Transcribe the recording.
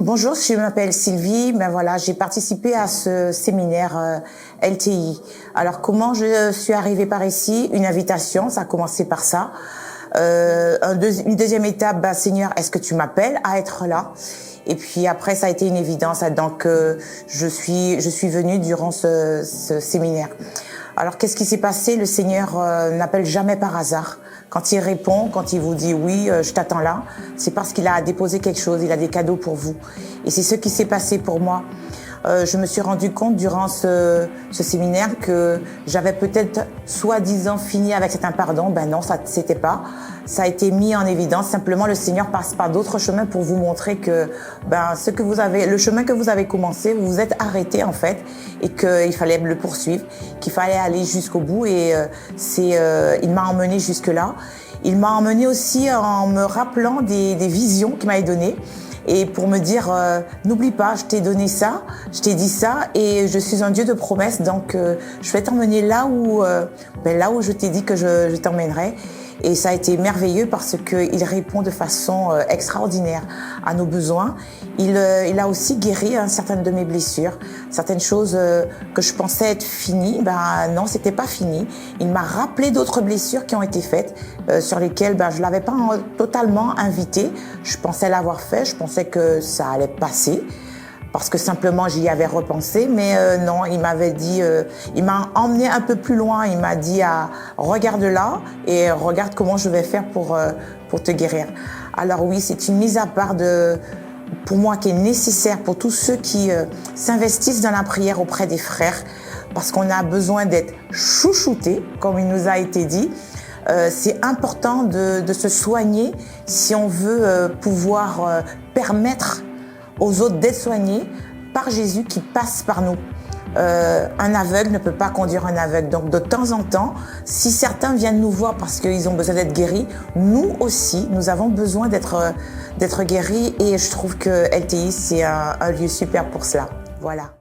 Bonjour, je m'appelle Sylvie. Ben voilà, j'ai participé à ce séminaire LTI. Alors comment je suis arrivée par ici? Une invitation, ça a commencé par ça. Une deuxième étape, ben, Seigneur, est-ce que tu m'appelles à être là? Et puis après, ça a été une évidence. Donc je suis venue durant ce séminaire. Alors qu'est-ce qui s'est passé? Le Seigneur n'appelle jamais par hasard. Quand il répond, quand il vous dit oui, je t'attends là, c'est parce qu'il a déposé quelque chose, il a des cadeaux pour vous. Et c'est ce qui s'est passé pour moi. Je me suis rendu compte durant ce séminaire que j'avais peut-être soi-disant fini avec certains pardons. Ben non, ça c'était pas. Ça a été mis en évidence. Simplement, le Seigneur passe par d'autres chemins pour vous montrer que le chemin que vous avez commencé, vous vous êtes arrêté en fait, et qu'il fallait le poursuivre, qu'il fallait aller jusqu'au bout. Et il m'a emmené jusque là. Il m'a emmené aussi en me rappelant des visions qu'il m'avait données. Et pour me dire, n'oublie pas, je t'ai donné ça, je t'ai dit ça, et je suis un Dieu de promesses, donc je vais t'emmener là où je t'ai dit que je t'emmènerai. Et ça a été merveilleux parce qu'il répond de façon extraordinaire à nos besoins. Il a aussi guéri certaines de mes blessures, certaines choses que je pensais être finies. Ben non, c'était pas fini. Il m'a rappelé d'autres blessures qui ont été faites, sur lesquelles je l'avais pas totalement invité. Je pensais l'avoir fait, je pensais que ça allait passer, parce que simplement j'y avais repensé, mais non, il m'avait dit, il m'a emmené un peu plus loin, il m'a dit regarde là et regarde comment je vais faire pour te guérir. Alors oui, c'est une mise à part pour moi qui est nécessaire pour tous ceux qui s'investissent dans la prière auprès des frères, parce qu'on a besoin d'être chouchoutés, comme il nous a été dit. C'est important de se soigner si on veut pouvoir permettre aux autres d'être soignés par Jésus qui passe par nous. Un aveugle ne peut pas conduire un aveugle. Donc de temps en temps, si certains viennent nous voir parce qu'ils ont besoin d'être guéris, nous aussi, nous avons besoin d'être guéris, et je trouve que LTI, c'est un lieu super pour cela. Voilà.